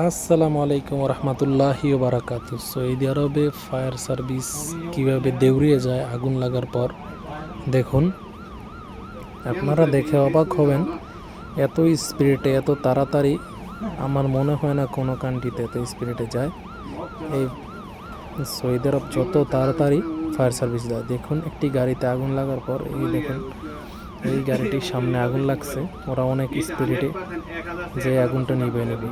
আসসালামু আলাইকুম রহমতুল্লাহি বারাকাতু। সৌদি আরবে ফায়ার সার্ভিস কিভাবে দেউড়িয়ে যায় আগুন লাগার পর দেখুন। আপনারা দেখে অবাক হবেন, এত স্পিরিটে, এত তাড়াতাড়ি আমার মনে হয় না কোনো কান্ট্রিতে এত স্পিরিটে যায়। এই সৌদি আরব যত তাড়াতাড়ি ফায়ার সার্ভিস যায় দেখুন। একটি গাড়িতে আগুন লাগার পর এই দেখুন, এই গাড়িটির সামনে আগুন লাগছে, ওরা অনেক স্পিরিটে যে আগুনটা নিভে নেবে।